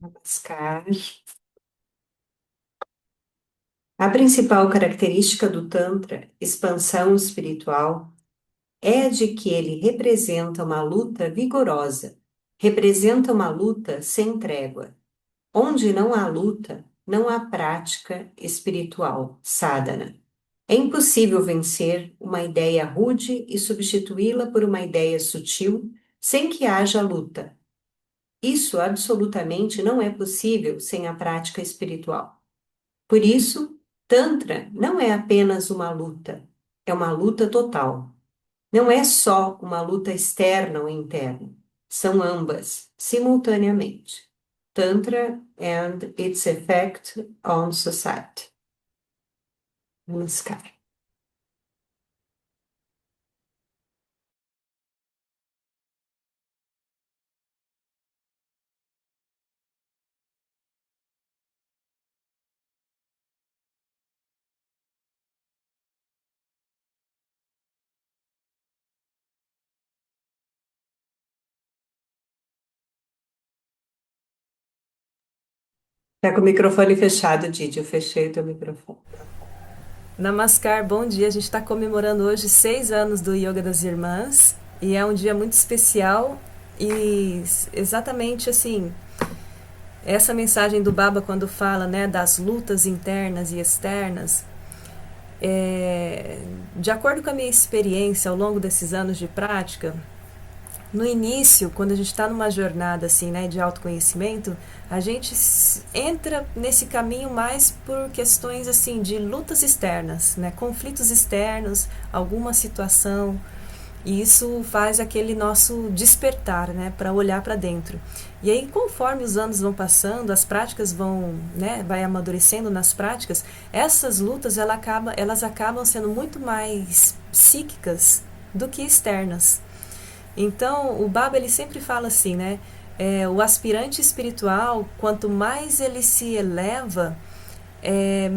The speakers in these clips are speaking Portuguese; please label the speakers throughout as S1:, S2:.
S1: Namaskar. A principal característica do Tantra, expansão espiritual, é a de que ele representa uma luta vigorosa, representa uma luta sem trégua. Onde não há luta, não há prática espiritual, sadhana. É impossível vencer uma ideia rude e substituí-la por uma ideia sutil sem que haja luta. Isso absolutamente não é possível sem a prática espiritual. Por isso, Tantra não é apenas uma luta, é uma luta total. Não é só uma luta externa ou interna, são ambas, simultaneamente. Tantra and its effect on society. Namaskar. Tá com o microfone fechado, Didi. Eu fechei o teu microfone.
S2: Namaskar, bom dia. A gente está comemorando hoje 6 anos do Yoga das Irmãs e é um dia muito especial e exatamente assim, essa mensagem do Baba quando fala, né, das lutas internas e externas, de acordo com a minha experiência ao longo desses anos de prática, no início, quando a gente está numa jornada assim, né, de autoconhecimento, a gente entra nesse caminho mais por questões assim de lutas externas, né, conflitos externos, alguma situação, e isso faz aquele nosso despertar, né, para olhar para dentro. E aí, conforme os anos vão passando, as práticas vão, né, vai amadurecendo nas práticas, essas lutas elas acabam sendo muito mais psíquicas do que externas. Então, o Baba ele sempre fala assim, né? O aspirante espiritual, quanto mais ele se eleva, é,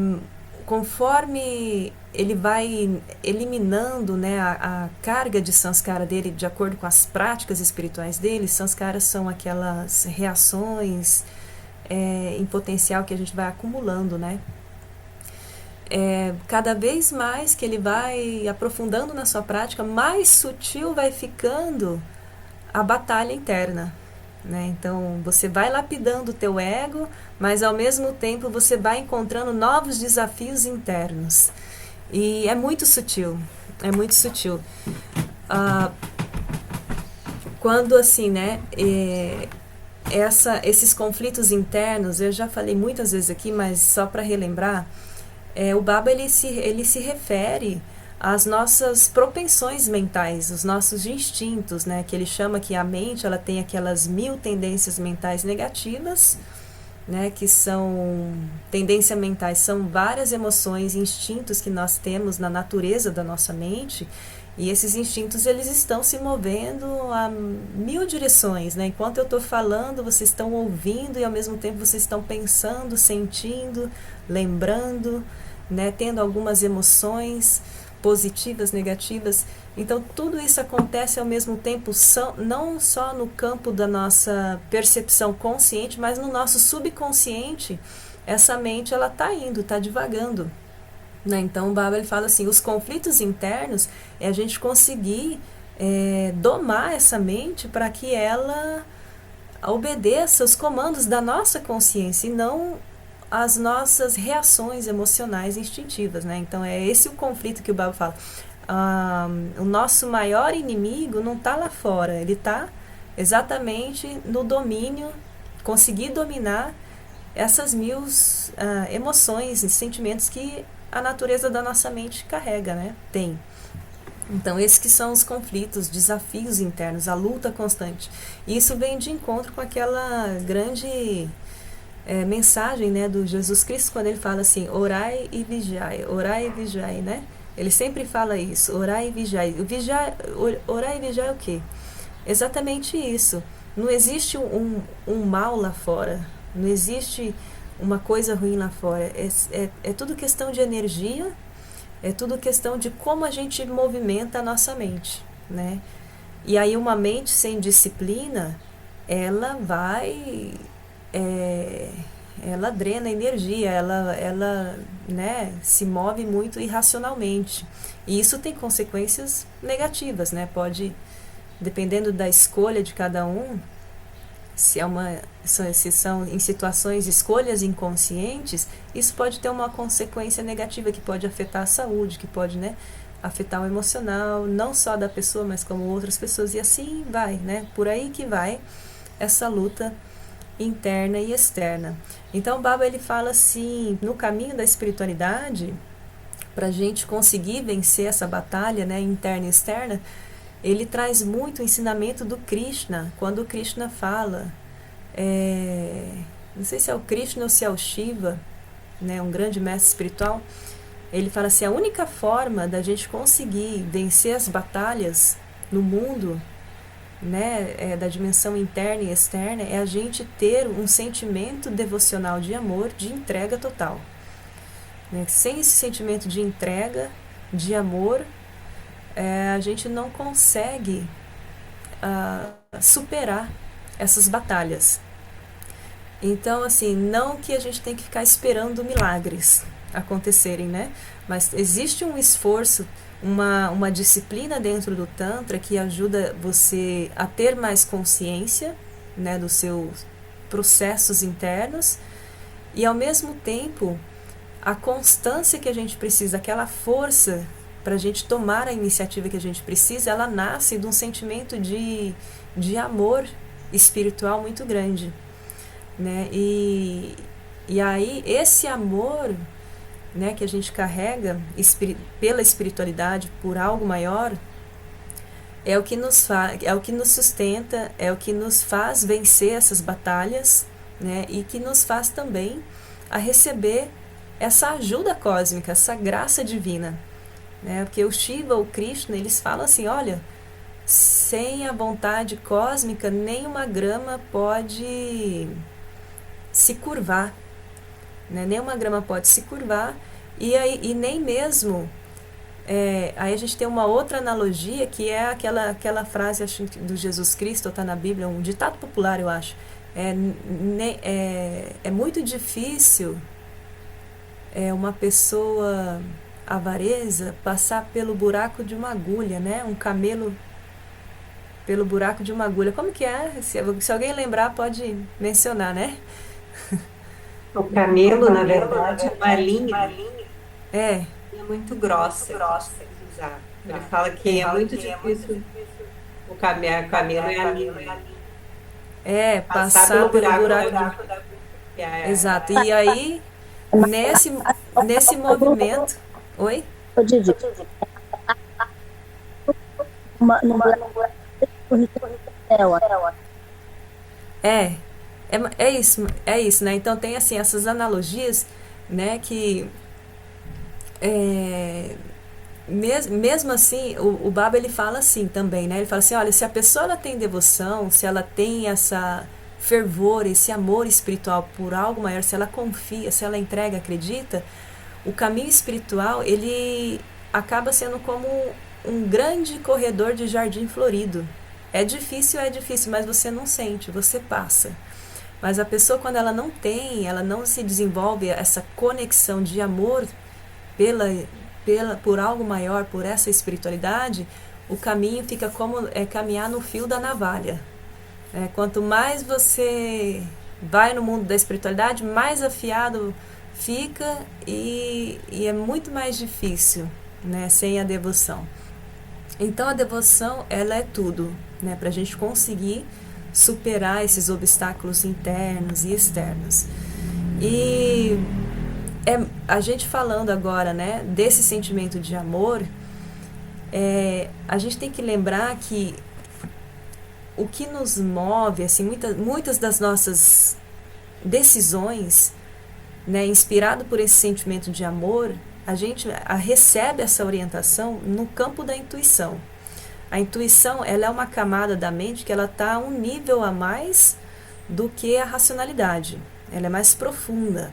S2: conforme ele vai eliminando, né, a carga de samskara dele de acordo com as práticas espirituais dele. Samskaras são aquelas reações em potencial que a gente vai acumulando, né? Cada vez mais que ele vai aprofundando na sua prática, mais sutil vai ficando a batalha interna. Né? Então você vai lapidando o teu ego, mas ao mesmo tempo você vai encontrando novos desafios internos. E é muito sutil, é muito sutil. Ah, quando assim, né? Esses conflitos internos, eu já falei muitas vezes aqui, mas só para relembrar, o Baba ele se refere às nossas propensões mentais, os nossos instintos, né? Que ele chama que a mente ela tem aquelas 1000 tendências mentais negativas, né? Que são tendências mentais, são várias emoções, instintos que nós temos na natureza da nossa mente. E esses instintos eles estão se movendo a 1000 direções, né? Enquanto eu estou falando, vocês estão ouvindo e ao mesmo tempo vocês estão pensando, sentindo, lembrando, né? Tendo algumas emoções positivas, negativas. Então tudo isso acontece ao mesmo tempo, não só no campo da nossa percepção consciente, mas no nosso subconsciente. Essa mente ela está indo, está divagando. Né? Então o Baba ele fala assim, os conflitos internos é a gente conseguir domar essa mente para que ela obedeça os comandos da nossa consciência e não as nossas reações emocionais instintivas. Né? Então é esse o conflito que o Baba fala. O nosso maior inimigo não está lá fora, ele está exatamente no domínio, conseguir dominar essas 1000 emoções e sentimentos que a natureza da nossa mente carrega, né? Tem. Então, esses que são os conflitos, desafios internos, a luta constante. E isso vem de encontro com aquela grande mensagem, né, do Jesus Cristo, quando ele fala assim, orai e vigiai, né? Ele sempre fala isso, orai e vigiai. Orai e vigiai é o quê? Exatamente isso. Não existe um mal lá fora, não existe uma coisa ruim lá fora. É tudo questão de energia, é tudo questão de como a gente movimenta a nossa mente, né? E aí uma mente sem disciplina, ela vai é, ela drena energia, ela né, se move muito irracionalmente. E isso tem consequências negativas, né? Pode, dependendo da escolha de cada um, se são em situações, escolhas inconscientes, isso pode ter uma consequência negativa que pode afetar a saúde, que pode, né, afetar o emocional, não só da pessoa, mas como outras pessoas, e assim vai, né? Por aí que vai essa luta interna e externa. Então, o Baba ele fala assim, no caminho da espiritualidade, para a gente conseguir vencer essa batalha, né, interna e externa, ele traz muito o ensinamento do Krishna, quando o Krishna fala, não sei se é o Krishna ou se é o Shiva, né, um grande mestre espiritual, ele fala assim, a única forma da gente conseguir vencer as batalhas no mundo, né, da dimensão interna e externa, é a gente ter um sentimento devocional de amor, de entrega total. Né? Sem esse sentimento de entrega, de amor, a gente não consegue superar essas batalhas. Então, assim, não que a gente tem que ficar esperando milagres acontecerem, né? Mas existe um esforço, uma disciplina dentro do Tantra que ajuda você a ter mais consciência, né, dos seus processos internos e, ao mesmo tempo, a constância que a gente precisa, aquela força para a gente tomar a iniciativa que a gente precisa, ela nasce de um sentimento de amor espiritual muito grande. Né? E aí esse amor, né, que a gente carrega pela espiritualidade, por algo maior, é o que é o que nos sustenta, é o que nos faz vencer essas batalhas, né, e que nos faz também a receber essa ajuda cósmica, essa graça divina, né? Porque o Shiva, o Krishna, eles falam assim, olha, sem a vontade cósmica, nenhuma grama pode se curvar, né? Nenhuma grama pode se curvar e nem mesmo aí a gente tem uma outra analogia que é aquela frase, acho que do Jesus Cristo, está na Bíblia, um ditado popular, eu acho. É muito difícil uma pessoa avareza passar pelo buraco de uma agulha, né? Um camelo pelo buraco de uma agulha. Como que é? Se alguém lembrar, pode mencionar, né?
S1: O camelo, na verdade, é uma linha
S2: É,
S1: muito grossa que precisa usar. Ele fala que é muito difícil o camelo é a linha. Passar
S2: passar
S1: pelo
S2: pelo
S1: buraco
S2: buraco
S1: da
S2: de.
S1: agulha. Que é,
S2: Exato. E aí, nesse movimento. Oi?
S3: Ô, Didi, no buraco dela.
S2: É, é isso, né? Então tem assim essas analogias, né? Que é, mesmo assim, o Baba ele fala assim também, né? Ele fala assim, olha, se a pessoa ela tem devoção, se ela tem essa fervor, esse amor espiritual por algo maior, se ela confia, se ela entrega, acredita, o caminho espiritual ele acaba sendo como um grande corredor de jardim florido. É difícil, mas você não sente, você passa. Mas a pessoa, quando ela não se desenvolve essa conexão de amor por algo maior, por essa espiritualidade, o caminho fica como caminhar no fio da navalha. Quanto mais você vai no mundo da espiritualidade, mais afiado fica e é muito mais difícil, né, sem a devoção. Então a devoção ela é tudo, né, para a gente conseguir superar esses obstáculos internos e externos. E a gente falando agora, né, desse sentimento de amor, a gente tem que lembrar que o que nos move, assim, muitas das nossas decisões, né, inspirado por esse sentimento de amor, a gente recebe essa orientação no campo da intuição. A intuição ela é uma camada da mente que ela está um nível a mais do que a racionalidade. Ela é mais profunda.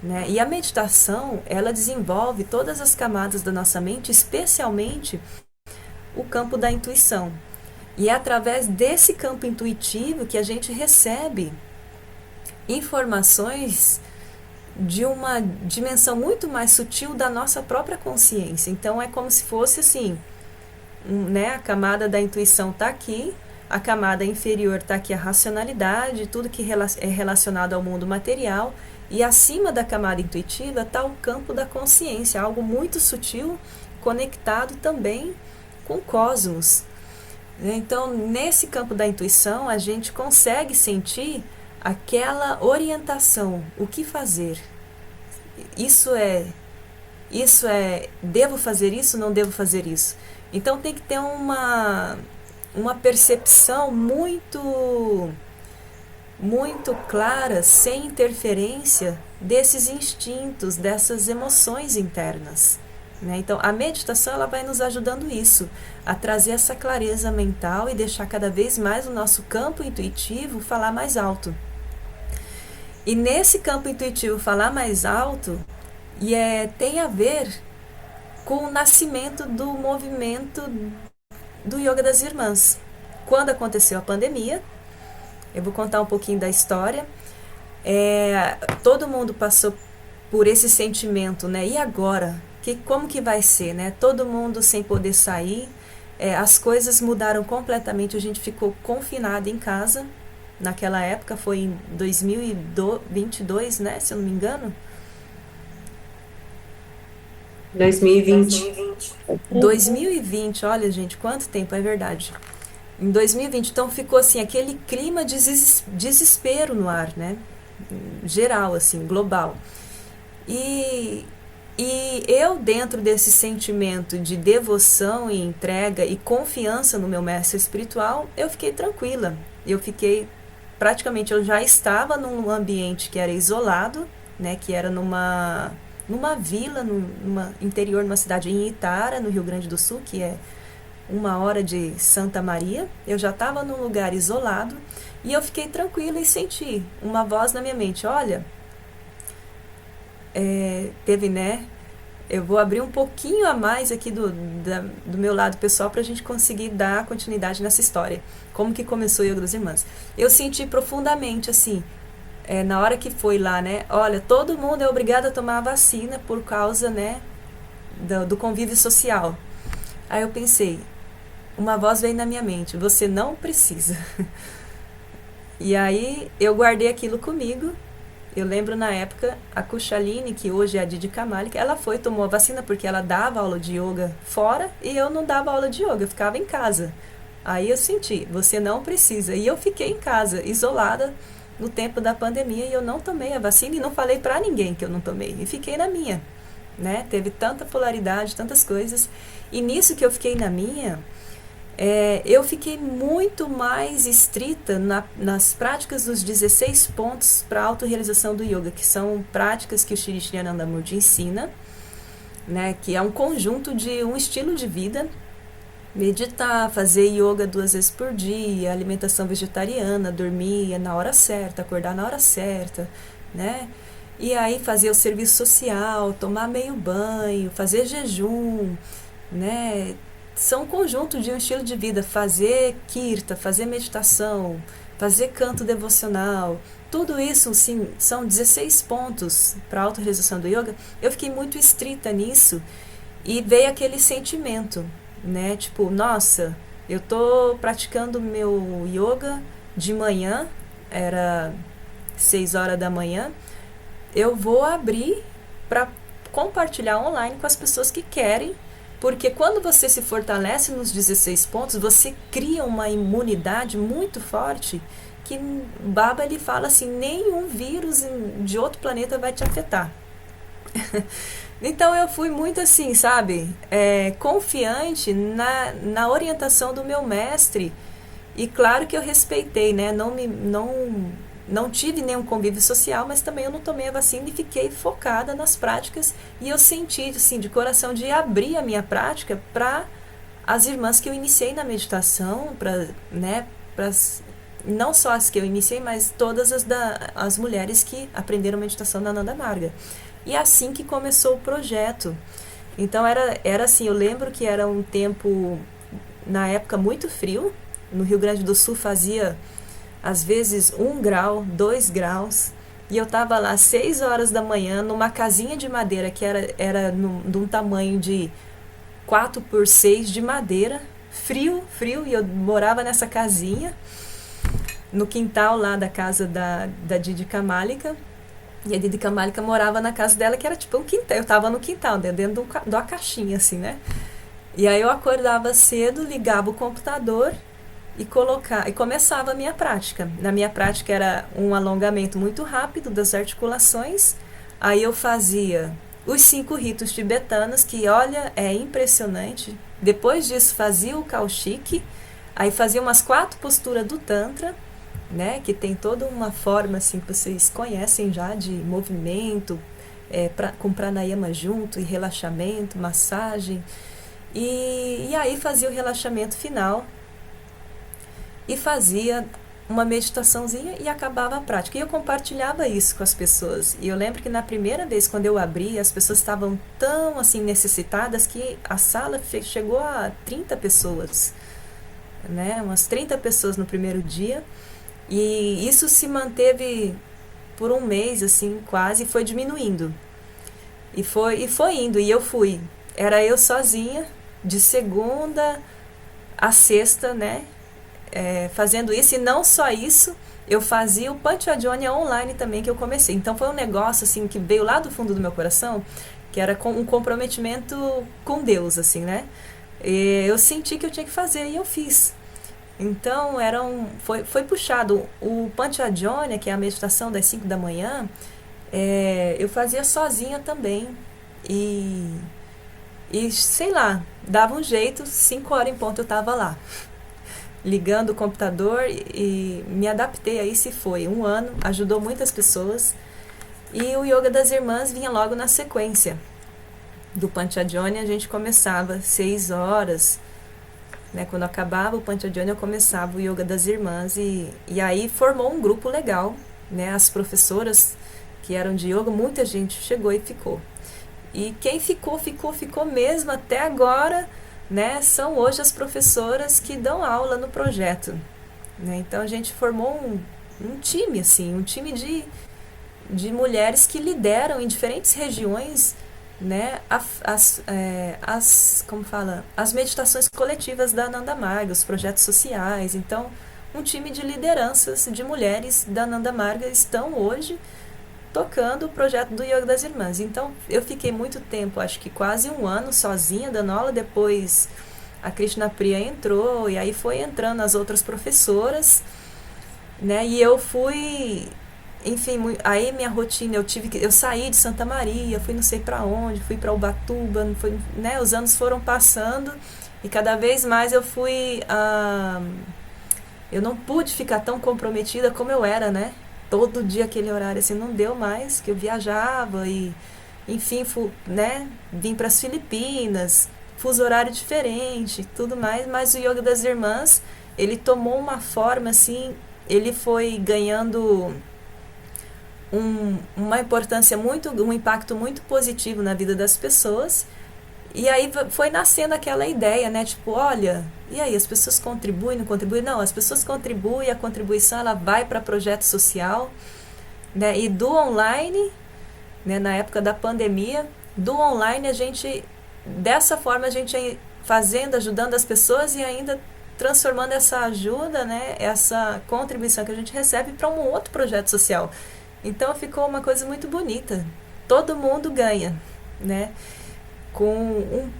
S2: Né? E a meditação, ela desenvolve todas as camadas da nossa mente, especialmente o campo da intuição. E é através desse campo intuitivo que a gente recebe informações de uma dimensão muito mais sutil da nossa própria consciência. Então é como se fosse assim, né? A camada da intuição está aqui, a camada inferior está aqui a racionalidade, tudo que é relacionado ao mundo material, e acima da camada intuitiva está o campo da consciência, algo muito sutil, conectado também com o cosmos. Então, nesse campo da intuição, a gente consegue sentir aquela orientação, o que fazer. Isso é, devo fazer isso, não devo fazer isso. Então tem que ter uma percepção muito clara, sem interferência desses instintos, dessas emoções internas. Né? Então a meditação ela vai nos ajudando isso, a trazer essa clareza mental e deixar cada vez mais o nosso campo intuitivo falar mais alto. E nesse campo intuitivo falar mais alto tem a ver com o nascimento do movimento do Yoga das Irmãs. Quando aconteceu a pandemia, eu vou contar um pouquinho da história. Todo mundo passou por esse sentimento, né? E agora? Como que vai ser, né? Todo mundo sem poder sair, as coisas mudaram completamente, a gente ficou confinado em casa. Naquela época foi em 2022, né? Se eu não me engano.
S1: 2020.
S2: 2020, olha gente, quanto tempo, é verdade. Em 2020, então ficou assim, aquele clima de desespero no ar, né? Geral, assim, global. E eu, dentro desse sentimento de devoção e entrega e confiança no meu mestre espiritual, eu fiquei tranquila. Praticamente, eu já estava num ambiente que era isolado, né? Que era numa vila, interior, numa cidade em Itara, no Rio Grande do Sul, que é 1 hora de Santa Maria. Eu já estava num lugar isolado e eu fiquei tranquila e senti uma voz na minha mente, olha, teve, né? Eu vou abrir um pouquinho a mais aqui do meu lado pessoal para a gente conseguir dar continuidade nessa história. Como que começou o Yoga das Irmãs? Eu senti profundamente, assim, na hora que foi lá, né? Olha, todo mundo é obrigado a tomar a vacina por causa, né, do convívio social. Aí eu pensei, uma voz veio na minha mente, você não precisa. E aí eu guardei aquilo comigo. Eu lembro na época, a Kushaline, que hoje é a Didi Kamalik, ela tomou a vacina porque ela dava aula de yoga fora e eu não dava aula de yoga, eu ficava em casa. Aí eu senti, você não precisa. E eu fiquei em casa, isolada, no tempo da pandemia, e eu não tomei a vacina e não falei pra ninguém que eu não tomei. E fiquei na minha, né? Teve tanta polaridade, tantas coisas. E nisso que eu fiquei na minha, eu fiquei muito mais estrita nas práticas dos 16 pontos para a autorrealização do yoga, que são práticas que o Shri Shri Anandamurti ensina, né, que é um conjunto de um estilo de vida, meditar, fazer yoga 2 vezes por dia, alimentação vegetariana, dormir na hora certa, acordar na hora certa, né, e aí fazer o serviço social, tomar meio banho, fazer jejum, né, são um conjunto de um estilo de vida, fazer kirta, fazer meditação, fazer canto devocional, tudo isso, sim, são 16 pontos para a autorrealização do yoga. Eu fiquei muito estrita nisso e veio aquele sentimento, né, tipo, nossa, eu tô praticando meu yoga de manhã, era 6 horas da manhã, eu vou abrir para compartilhar online com as pessoas que querem. Porque quando você se fortalece nos 16 pontos, você cria uma imunidade muito forte que Baba ele fala assim, nenhum vírus de outro planeta vai te afetar. Então eu fui muito assim, sabe, confiante na orientação do meu mestre. E claro que eu respeitei, né? Não tive nenhum convívio social, mas também eu não tomei a vacina e fiquei focada nas práticas. E eu senti, assim, de coração, de abrir a minha prática para as irmãs que eu iniciei na meditação, né, não só as que eu iniciei, mas todas as mulheres que aprenderam meditação na Nanda Marga. E assim que começou o projeto. Então era assim, eu lembro que era um tempo, na época, muito frio. No Rio Grande do Sul fazia às vezes 1 grau, 2 graus. E eu tava lá às 6 horas da manhã numa casinha de madeira que era de um tamanho de 4 por 6 de madeira, frio, frio, e eu morava nessa casinha, no quintal lá da casa da Didi Camálica. E a Didi Camálica morava na casa dela, que era tipo um quintal. Eu tava no quintal, né, dentro de uma caixinha, assim, né? E aí eu acordava cedo, ligava o computador e começava a minha prática. Na minha prática era um alongamento muito rápido das articulações. Aí eu fazia os 5 ritos tibetanos, que olha, é impressionante. Depois disso fazia o Kaushik, aí fazia umas 4 posturas do Tantra, né, que tem toda uma forma assim que vocês conhecem já de movimento, com pranayama junto, e relaxamento, massagem. E aí fazia o relaxamento final e fazia uma meditaçãozinha e acabava a prática. E eu compartilhava isso com as pessoas. E eu lembro que na primeira vez, quando eu abri, as pessoas estavam tão assim necessitadas que a sala chegou a 30 pessoas, né? Umas 30 pessoas no primeiro dia. E isso se manteve por um mês, assim, quase, e foi diminuindo. E foi indo, e eu fui. Era eu sozinha, de segunda a sexta, né? Fazendo isso, e não só isso, eu fazia o Panchajanya online também, que eu comecei. Então foi um negócio, assim, que veio lá do fundo do meu coração, que era com um comprometimento com Deus, assim, né? E eu senti que eu tinha que fazer, e eu fiz. Então foi puxado. O Panchajanya, que é a meditação das 5 da manhã, eu fazia sozinha também. E sei lá, dava um jeito, 5 horas em ponto eu estava lá, ligando o computador, e me adaptei a isso, e foi um ano, ajudou muitas pessoas. E o Yoga das Irmãs vinha logo na sequência do Panchajanya. A gente começava 6 horas, né? Quando acabava o Panchajanya, eu começava o Yoga das Irmãs, e aí formou um grupo legal, né? As professoras que eram de yoga, muita gente chegou e ficou. E quem ficou mesmo até agora, né? São hoje as professoras que dão aula no projeto, né? Então a gente formou um time, assim, um time de mulheres que lideram em diferentes regiões, né, como fala, as meditações coletivas da Ananda Marga, os projetos sociais. Então, um time de lideranças de mulheres da Ananda Marga estão hoje tocando o projeto do Yoga das Irmãs. Então, eu fiquei muito tempo, acho que quase um ano sozinha dando aula. Depois a Krishna Priya entrou, e aí foi entrando as outras professoras, né, e eu fui, enfim, aí minha rotina, eu saí de Santa Maria, fui não sei para onde, fui para Ubatuba, né, os anos foram passando, e cada vez mais eu não pude ficar tão comprometida como eu era, né, todo dia aquele horário, assim, não deu mais, que eu viajava, e enfim, né, vim para as Filipinas, fuso horário diferente, tudo mais. Mas o Yoga das Irmãs, ele tomou uma forma, assim, ele foi ganhando uma importância um impacto muito positivo na vida das pessoas. E aí foi nascendo aquela ideia, né? Tipo, olha, e aí, as pessoas contribuem, não contribuem? Não, as pessoas contribuem, a contribuição ela vai para projeto social, né? E do online, né, na época da pandemia, do online dessa forma a gente fazendo, ajudando as pessoas, e ainda transformando essa ajuda, né, essa contribuição que a gente recebe para um outro projeto social. Então ficou uma coisa muito bonita. Todo mundo ganha, né? Com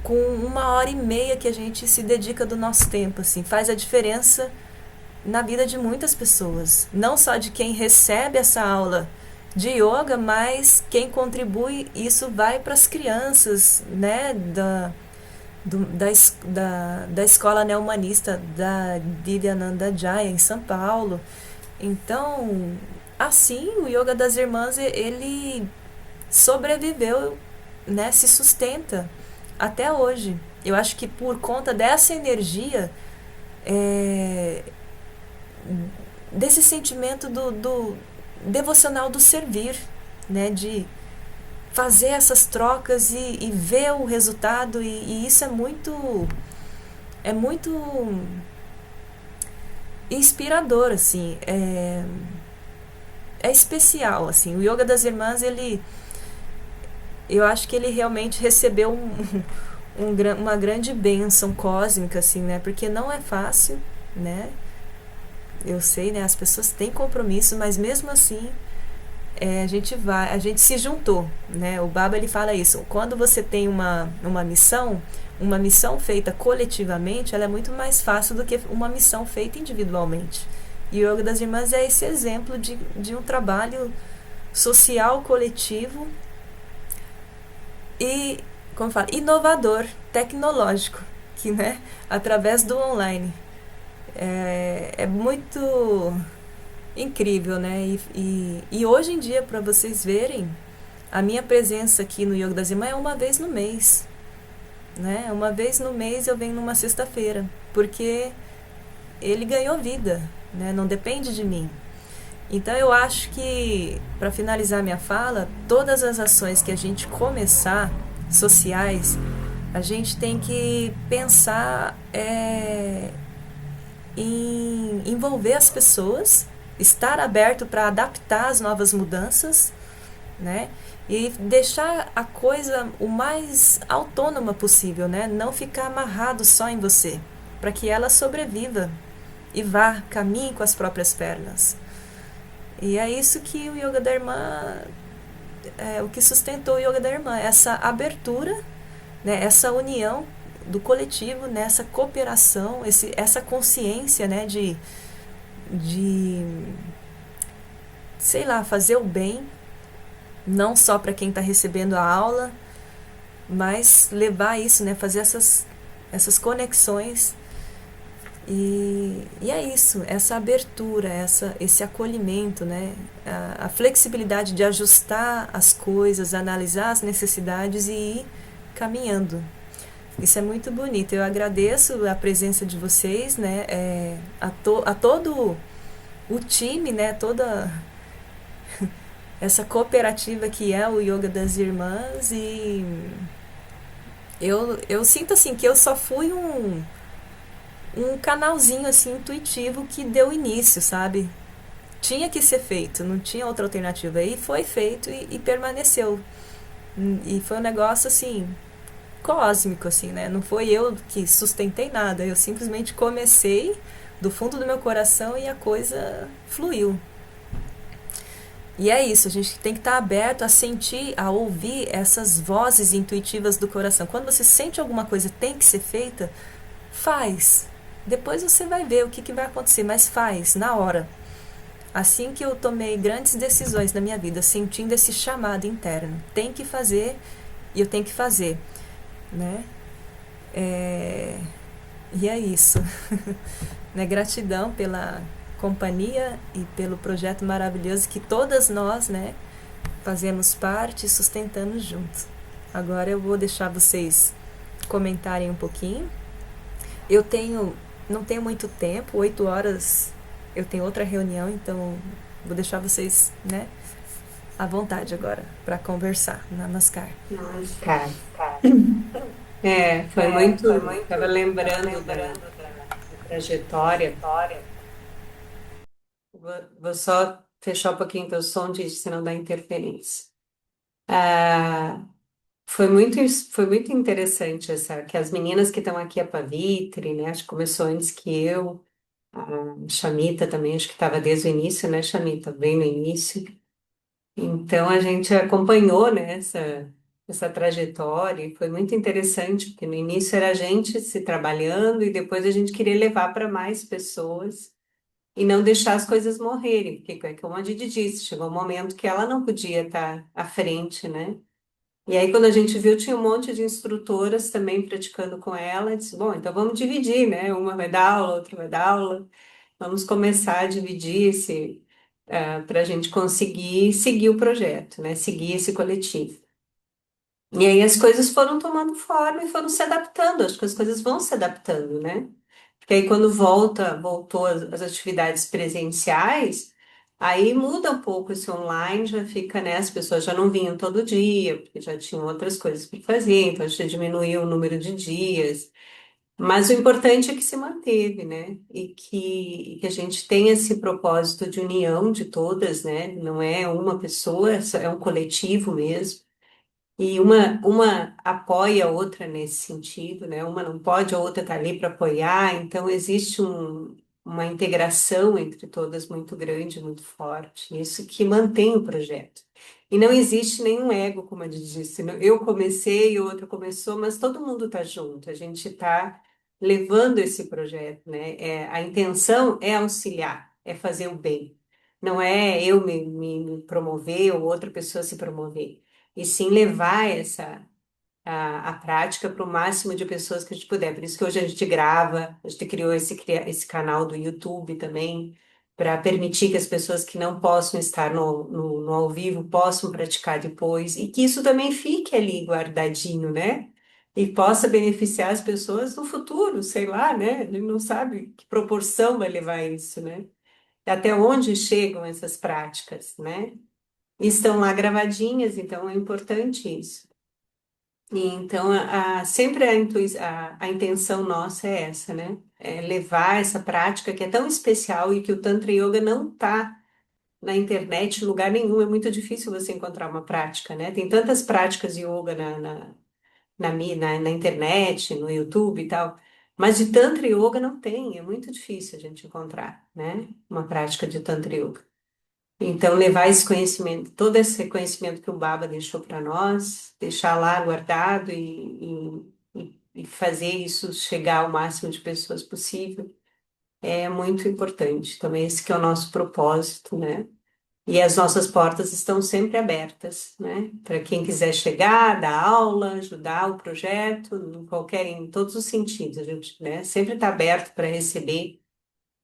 S2: 1 hora e meia que a gente se dedica do nosso tempo, assim, faz a diferença na vida de muitas pessoas. Não só de quem recebe essa aula de yoga, mas quem contribui, isso vai para as crianças, né, da escola neohumanista da Divyananda Jaya, em São Paulo. Então, assim, o Yoga das Irmãs, ele sobreviveu, né, se sustenta até hoje. Eu acho que por conta dessa energia, desse sentimento do devocional do servir, né, de fazer essas trocas e ver o resultado, e isso é muito inspirador, assim, é especial, assim. O Yoga das Irmãs, eu acho que ele realmente recebeu uma grande bênção cósmica, assim, né? Porque não é fácil, né? Eu sei, né? As pessoas têm compromisso, mas mesmo assim a gente se juntou, né? O Baba ele fala isso. Quando você tem uma missão feita coletivamente, ela é muito mais fácil do que uma missão feita individualmente. E o Yoga das Irmãs é esse exemplo de um trabalho social coletivo e, como fala, inovador, tecnológico, que, né, através do online. É muito incrível, né? E hoje em dia, para vocês verem, a minha presença aqui no Yoga das Irmãs é uma vez no mês, né? Uma vez no mês eu venho numa sexta-feira, porque ele ganhou vida, né? Não depende de mim. Então eu acho que, para finalizar minha fala, todas as ações que a gente começar, sociais, a gente tem que pensar em envolver as pessoas, estar aberto para adaptar as novas mudanças, né? E deixar a coisa o mais autônoma possível, né? Não ficar amarrado só em você, para que ela sobreviva e vá, caminhe com as próprias pernas. E é isso que o Yoga da Irmã, o que sustentou o Yoga da Irmã, essa abertura, né? Essa união do coletivo, nessa cooperação, essa consciência, né? De, sei lá, fazer o bem, não só para quem está recebendo a aula, mas levar isso, né? Fazer essas conexões. E é isso, essa abertura, esse acolhimento, né? A flexibilidade de ajustar as coisas, analisar as necessidades e ir caminhando. Isso é muito bonito. Eu agradeço a presença de vocês, né? A todo o time, né? Toda essa cooperativa que é o Yoga das Irmãs. E eu sinto assim que eu só fui um canalzinho assim intuitivo que deu início, sabe? Tinha que ser feito, não tinha outra alternativa. E foi feito e permaneceu. E foi um negócio assim cósmico, assim, né? Não foi eu que sustentei nada, eu simplesmente comecei do fundo do meu coração e a coisa fluiu. E é isso, a gente tem que estar aberto a sentir, a ouvir essas vozes intuitivas do coração. Quando você sente alguma coisa tem que ser feita, faz. Depois você vai ver o que vai acontecer, mas faz, na hora. Assim que eu tomei grandes decisões na minha vida, sentindo esse chamado interno, tem que fazer e eu tenho que fazer, né? E é isso. Né? Gratidão pela companhia e pelo projeto maravilhoso que todas nós, né, fazemos parte e sustentamos juntos. Agora eu vou deixar vocês comentarem um pouquinho. Não tenho muito tempo, 8 horas eu tenho outra reunião, então vou deixar vocês, né, à vontade agora para conversar. Namaskar.
S1: Namaskar. Foi muito. Estava lembrando da trajetória. Vou só fechar um pouquinho teu som, gente, senão dá interferência. Ah, foi muito interessante que as meninas que estão aqui, a Pavitri, né? Acho que começou antes que eu, a Chamita também, acho que estava desde o início, né, Chamita? Bem no início. Então a gente acompanhou, né, essa trajetória e foi muito interessante, porque no início era a gente se trabalhando e depois a gente queria levar para mais pessoas e não deixar as coisas morrerem, porque é como a Didi disse, chegou um momento que ela não podia estar à frente, né? E aí quando a gente viu, tinha um monte de instrutoras também praticando com ela, e disse, bom, então vamos dividir, né? Uma vai dar aula, outra vai dar aula, vamos começar a dividir esse para a gente conseguir seguir o projeto, né? Seguir esse coletivo. E aí as coisas foram tomando forma e foram se adaptando. Acho que as coisas vão se adaptando, né? Porque aí quando voltou as atividades presenciais, aí muda um pouco esse online, já fica, né? As pessoas já não vinham todo dia, porque já tinham outras coisas para fazer, então a gente diminuiu o número de dias. Mas o importante é que se manteve, né? E que a gente tenha esse propósito de união de todas, né? Não é uma pessoa, é um coletivo mesmo. E uma apoia a outra nesse sentido, né? Uma não pode, a outra está ali para apoiar. Então, existe uma integração entre todas muito grande, muito forte. Isso que mantém o projeto. E não existe nenhum ego, como a gente disse. Eu comecei, o outro começou, mas todo mundo está junto. A gente está levando esse projeto, né? A intenção é auxiliar, é fazer o bem. Não é eu me promover ou outra pessoa se promover e sim levar a prática para o máximo de pessoas que a gente puder. Por isso que hoje a gente grava, a gente criou esse canal do YouTube também, para permitir que as pessoas que não possam estar no ao vivo possam praticar depois, e que isso também fique ali guardadinho, né? E possa beneficiar as pessoas no futuro, sei lá, né? A gente não sabe que proporção vai levar isso, né? Até onde chegam essas práticas, né? Estão lá gravadinhas, então é importante isso. E então, sempre a intenção nossa é essa, né? É levar essa prática que é tão especial e que o Tantra Yoga não está na internet em lugar nenhum. É muito difícil você encontrar uma prática, né? Tem tantas práticas de yoga na internet, no YouTube e tal, mas de Tantra Yoga não tem. É muito difícil a gente encontrar, né? Uma prática de Tantra Yoga. Então, levar esse conhecimento, todo esse conhecimento que o Baba deixou para nós, deixar lá guardado e fazer isso chegar ao máximo de pessoas possível, é muito importante. Também esse que é o nosso propósito, né? E as nossas portas estão sempre abertas, né? Para quem quiser chegar, dar aula, ajudar o projeto, em todos os sentidos, a gente, né, sempre está aberto para receber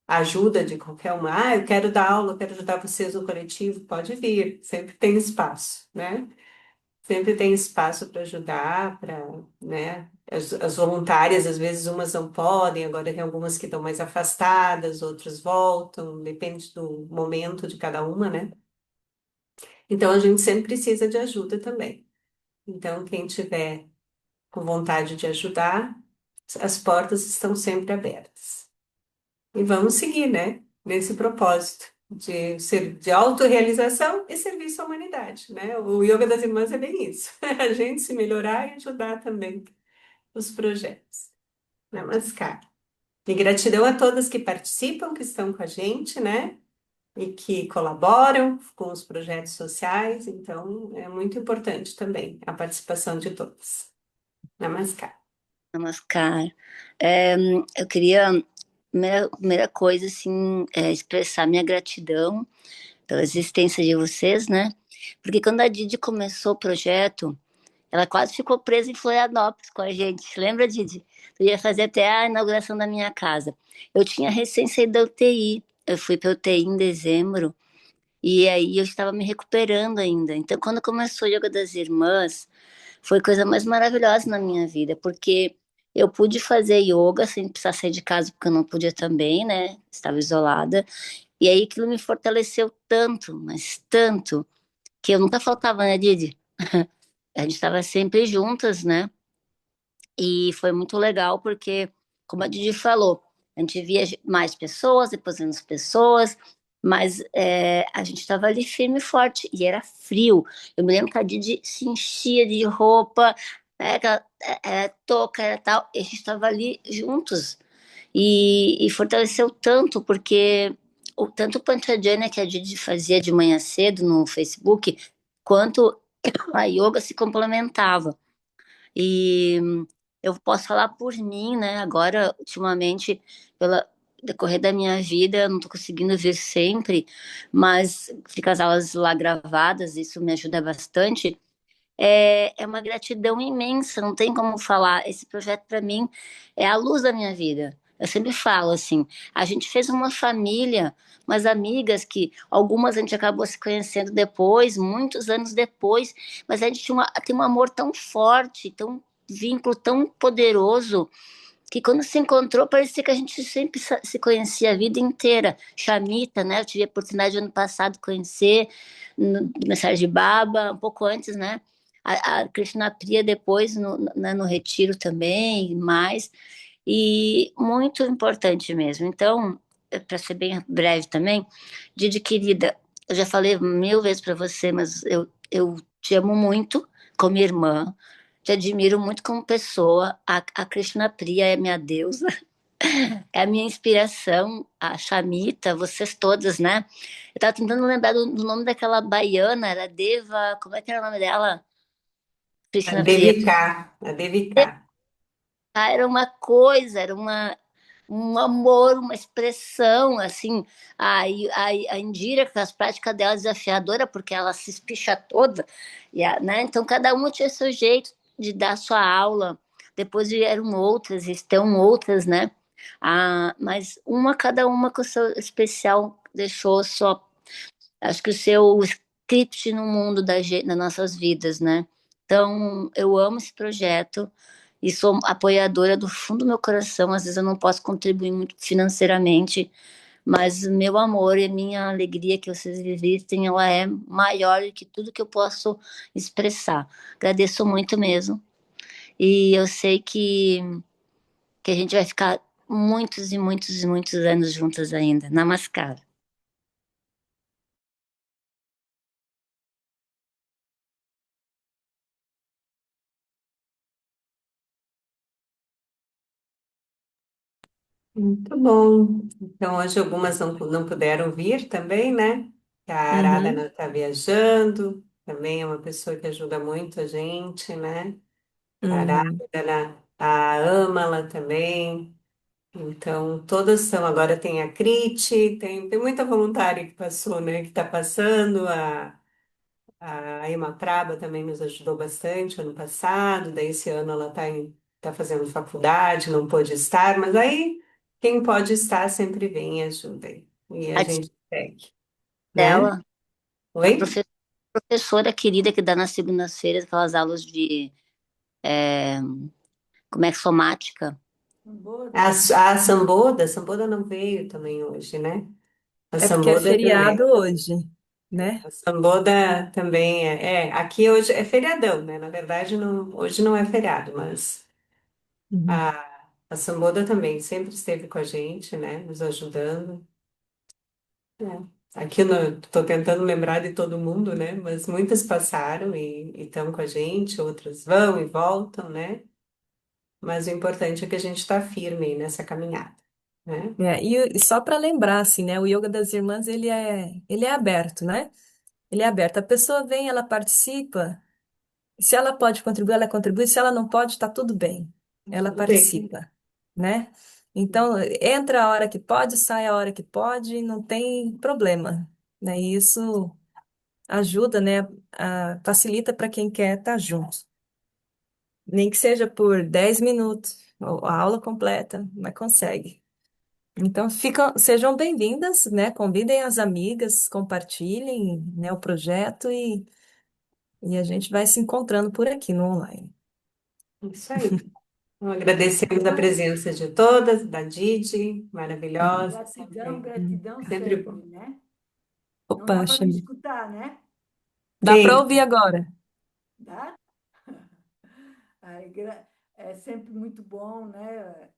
S1: ajuda de qualquer uma. Ah, eu quero dar aula, eu quero ajudar vocês no coletivo, pode vir, sempre tem espaço, né? Sempre tem espaço para ajudar, né? As voluntárias, às vezes umas não podem, agora tem algumas que estão mais afastadas, outras voltam, depende do momento de cada uma, né? Então a gente sempre precisa de ajuda também. Então, quem tiver com vontade de ajudar, as portas estão sempre abertas. E vamos seguir, né? Nesse propósito de autorrealização e serviço à humanidade, né? O Yoga das Irmãs é bem isso. A gente se melhorar e ajudar também os projetos. Namaskar. E gratidão a todas que participam, que estão com a gente, né? E que colaboram com os projetos sociais. Então, é muito importante também a participação de todos. Namaskar.
S3: Namaskar. Eu queria, primeira coisa, assim, expressar minha gratidão pela existência de vocês, né? Porque quando a Didi começou o projeto, ela quase ficou presa em Florianópolis com a gente. Lembra, Didi? Eu ia fazer até a inauguração da minha casa. Eu tinha recém saído da UTI. Eu fui para UTI em dezembro. E aí eu estava me recuperando ainda. Então, quando começou o Yoga das Irmãs, foi a coisa mais maravilhosa na minha vida, porque eu pude fazer yoga sem precisar sair de casa, porque eu não podia também, né? Estava isolada. E aí aquilo me fortaleceu tanto, mas tanto, que eu nunca faltava, né, Didi? A gente estava sempre juntas, né? E foi muito legal, porque, como a Didi falou, a gente via mais pessoas, depois menos pessoas, mas a gente estava ali firme e forte, e era frio. Eu me lembro que a Didi se enchia de roupa, touca e tal, e a gente estava ali juntos. E fortaleceu tanto, porque tanto o Panchajanya que a Didi fazia de manhã cedo no Facebook, quanto a yoga se complementava. E eu posso falar por mim, né? Agora, ultimamente, pelo decorrer da minha vida, eu não estou conseguindo ver sempre, mas fica as aulas lá gravadas, isso me ajuda bastante. É uma gratidão imensa, não tem como falar. Esse projeto, para mim, é a luz da minha vida. Eu sempre falo assim: a gente fez uma família, umas amigas que algumas a gente acabou se conhecendo depois, muitos anos depois, mas a gente tem um amor tão forte, tão vínculo tão poderoso, que quando se encontrou parecia que a gente sempre se conhecia a vida inteira. Chamita, né? Eu tive a oportunidade ano passado de conhecer no Mensagem de Baba, um pouco antes, né? A Krishna Priya depois no retiro também, mais. e muito importante mesmo. Então, para ser bem breve também, Didi querida, eu já falei mil vezes para você, mas eu te amo muito como irmã, te admiro muito como pessoa. A Krishna Priya é minha deusa, é a minha inspiração, a Shamita, vocês todas, né? Eu tava tentando lembrar do nome daquela baiana, era Deva, como é que era o nome dela?
S1: A
S3: Krishna Priya.
S1: Devika, a Devika.
S3: Ah, era uma coisa, um amor, uma expressão, assim, a Indira, com as práticas dela desafiadora, porque ela se espicha toda, né? Então cada uma tinha seu jeito de dar sua aula, depois vieram outras, estão outras, né? Mas cada uma com o seu especial deixou só, acho que o seu script no mundo das nossas vidas, né? Então, eu amo esse projeto e sou apoiadora do fundo do meu coração. Às vezes eu não posso contribuir muito financeiramente, mas meu amor e minha alegria que vocês existem, ela é maior do que tudo que eu posso expressar. Agradeço muito mesmo. E eu sei que a gente vai ficar muitos e muitos e muitos anos juntas ainda. Namaskar.
S1: Muito bom. Então, hoje algumas não puderam vir também, né? A
S2: Uhum.
S1: Aradhana está viajando, também é uma pessoa que ajuda muito a gente, né? A
S2: Uhum.
S1: Aradhana, a Amala também. Então, todas são. Agora tem a Kriti, tem muita voluntária que passou, né? Que está passando. A Emma Praba também nos ajudou bastante ano passado. Daí, esse ano, ela tá fazendo faculdade, não pôde estar, mas aí quem pode estar sempre vem e ajuda. E a
S3: A tia
S1: gente segue, né?
S3: dela, a
S1: Oi?
S3: professora querida que dá nas segundas-feiras aquelas aulas de, como é que somática.
S1: A Samboda não veio também hoje, né? A
S2: É porque é
S1: Samboda
S2: feriado
S1: também.
S2: hoje, né?
S1: A Samboda também aqui hoje é feriadão, né? Na verdade, não, hoje não é feriado, mas
S2: Uhum.
S1: a Samboda também sempre esteve com a gente, né? Nos ajudando. Aqui eu estou tentando lembrar de todo mundo, né? Mas muitas passaram e estão com a gente, outras vão e voltam, né? Mas o importante é que a gente está firme aí nessa caminhada, né?
S2: E só para lembrar, assim, né? O Yoga das Irmãs, ele é aberto, né? Ele é aberto. A pessoa vem, ela participa. Se ela pode contribuir, ela contribui. Se ela não pode, está tudo bem. Ela
S1: Tudo bem.
S2: participa, né? Então, entra a hora que pode, sai a hora que pode, não tem problema, né? E isso ajuda, né? Facilita para quem quer estar junto. Nem que seja por 10 minutos, ou a aula completa, mas consegue. Então, sejam bem-vindas, né? Convidem as amigas, compartilhem, né, o projeto e a gente vai se encontrando por aqui no online.
S1: Isso aí. Então, agradecemos a presença de todas, da Didi, maravilhosa.
S4: Gratidão,
S1: Sempre,
S4: gratidão
S1: sempre bom.
S4: sempre, né? Não dá
S2: Opa,
S4: para me
S2: Xami.
S4: escutar, né?
S2: Dá para
S1: Sim,
S2: ouvir agora.
S4: Dá? Ai, é sempre muito bom, né?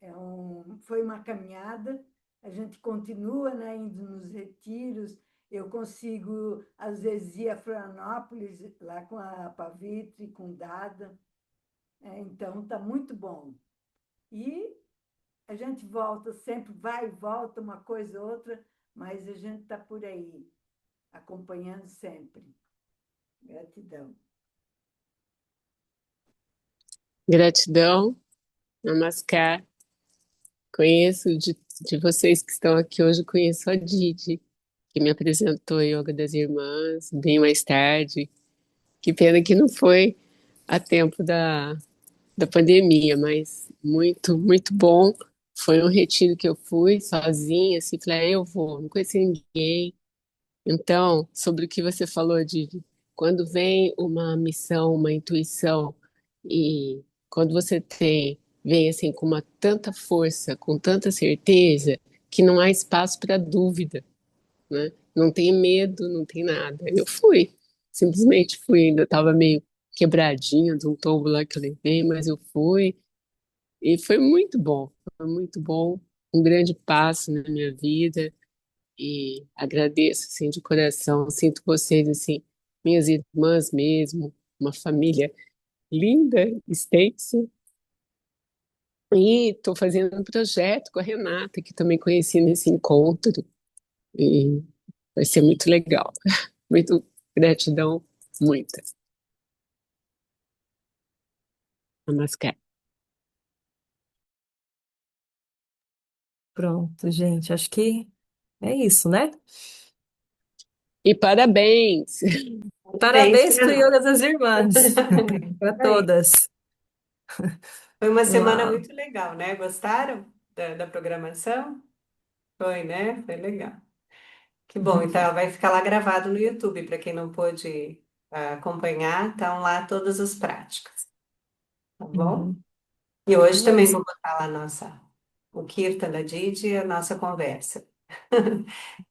S4: Foi uma caminhada, a gente continua, né, indo nos retiros. Eu consigo, às vezes, ir a Florianópolis, lá com a Pavitri, com Dada. Então, está muito bom. E a gente volta, sempre vai e volta, uma coisa ou outra, mas a gente está por aí, acompanhando sempre. Gratidão.
S5: Gratidão, Namaskar. Conheço de vocês que estão aqui hoje, conheço a Didi, que me apresentou a Yoga das Irmãs, bem mais tarde. Que pena que não foi a tempo da pandemia, mas muito, muito bom. Foi um retiro que eu fui sozinha, assim, falei, eu vou, não conheci ninguém. Então, sobre o que você falou, Didi, quando vem uma missão, uma intuição, e quando você vem assim com uma tanta força, com tanta certeza, que não há espaço para dúvida, né? Não tem medo, não tem nada. Eu fui, simplesmente fui, ainda estava meio quebradinha de um tombo lá que eu levei, mas eu fui, E foi muito bom, um grande passo na minha vida e agradeço assim de coração, sinto vocês assim, minhas irmãs mesmo, uma família linda, extensa. E estou fazendo um projeto com a Renata, que também conheci nesse encontro, e vai ser muito legal. Muito gratidão, muita. Namaskar.
S2: Pronto, gente. Acho que é isso, né?
S5: E parabéns!
S1: Parabéns
S2: Parabéns
S1: para
S2: para o
S1: nós.
S2: Yoga das Irmãs, para
S1: Aí.
S2: todas.
S1: Foi uma semana
S2: Uau.
S1: muito legal, né? Gostaram da programação? Foi, né? Foi legal. Que bom. Então, vai ficar lá gravado no YouTube, para quem não pôde acompanhar, estão lá todas as práticas, tá bom?
S2: Uhum.
S1: E hoje
S2: Então é
S1: também
S2: isso.
S1: vou botar lá o Kirtan da Didi e a nossa conversa.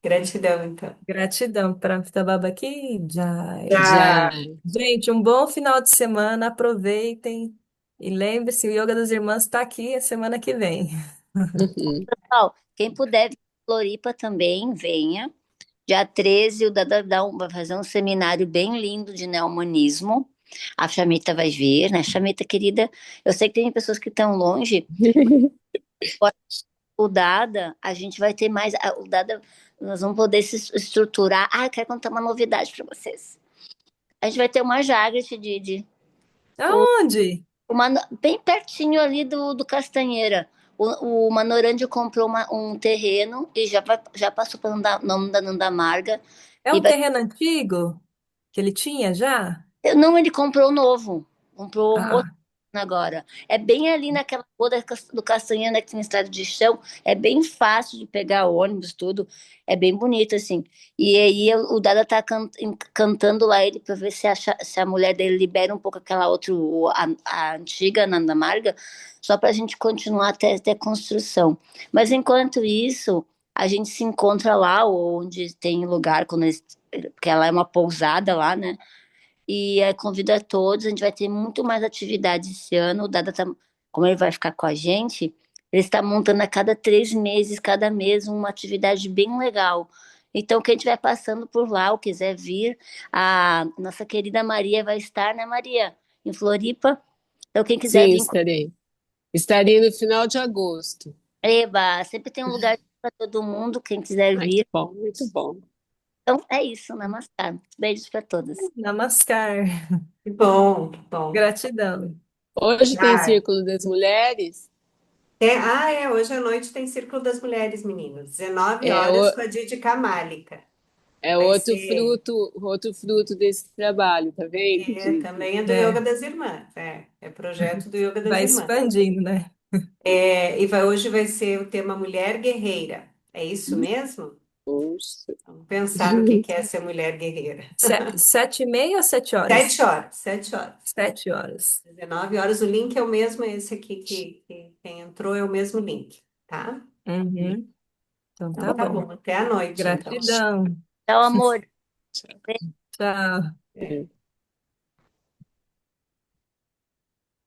S1: Gratidão, então.
S2: Gratidão para Amitabha aqui. Jai.
S5: Já.
S1: Já.
S2: Gente, um bom final de semana. Aproveitem. E lembre-se, o Yoga das Irmãs está aqui a semana que vem.
S5: Uhum.
S3: Pessoal, quem puder vir em Floripa também, venha. Dia 13, o Dada vai fazer um seminário bem lindo de neomonismo. A Chamita vai ver, né? Chamita, querida, eu sei que tem pessoas que estão longe. O Dada, a gente vai ter mais. O Dada, nós vamos poder se estruturar. Ah, eu quero contar uma novidade para vocês. A gente vai ter uma Jagrat, Didi.
S2: Aonde?
S3: Bem pertinho ali do Castanheira. O Manorandi comprou um terreno e já passou para o nome da Nandamarga.
S2: É
S3: E
S2: um
S3: vai,
S2: terreno antigo que ele tinha já?
S3: não, ele comprou novo. Comprou
S2: Ah,
S3: agora. É bem ali naquela rua do Castanhana que tem estrada de chão. É bem fácil de pegar ônibus, tudo. É bem bonito, assim. E aí o Dada tá cantando lá ele para ver se a mulher dele libera um pouco aquela outra, a antiga Nanda Marga, só para a gente continuar até a construção. Mas enquanto isso, a gente se encontra lá onde tem lugar, porque ela é uma pousada lá, né? E convido a todos, a gente vai ter muito mais atividades esse ano. O Dada tá, como ele vai ficar com a gente, ele está montando a cada 3 meses, cada mês, uma atividade bem legal. Então, quem estiver passando por lá ou quiser vir, a nossa querida Maria vai estar, né, Maria? Em Floripa. Então, quem quiser
S5: Sim,
S3: vir,
S5: estarei. Estarei no final de agosto.
S3: eba, sempre tem um lugar para todo mundo, quem quiser
S5: Ai, que
S3: vir.
S5: bom, muito bom.
S3: Então, é isso, namaskar. Beijos para todas.
S2: Namaskar.
S1: Que bom, que bom.
S2: Gratidão.
S5: Hoje tem
S1: Ah,
S5: Círculo das Mulheres.
S1: hoje à noite tem Círculo das Mulheres, meninas. 19
S5: É,
S1: horas com a Didi Camálica.
S5: é
S1: Vai ser,
S5: outro fruto desse trabalho, tá vendo, Didi?
S1: também é do Yoga
S2: É,
S1: das Irmãs. É projeto do Yoga das
S2: vai
S1: Irmãs.
S2: expandindo, né?
S1: Hoje vai ser o tema Mulher Guerreira. É isso mesmo?
S5: Poxa.
S1: Vamos pensar no que é ser mulher guerreira.
S2: 7h30 ou 7 horas?
S1: 7 horas, 7 horas.
S2: 7 horas.
S1: 19 horas, o link é o mesmo, esse aqui que quem entrou é o mesmo link, tá?
S2: Uhum. Então tá
S1: Então tá
S2: bom.
S1: bom, até a noite, então.
S2: Gratidão.
S3: Então, amor.
S5: Tchau.
S2: Tchau.
S1: É.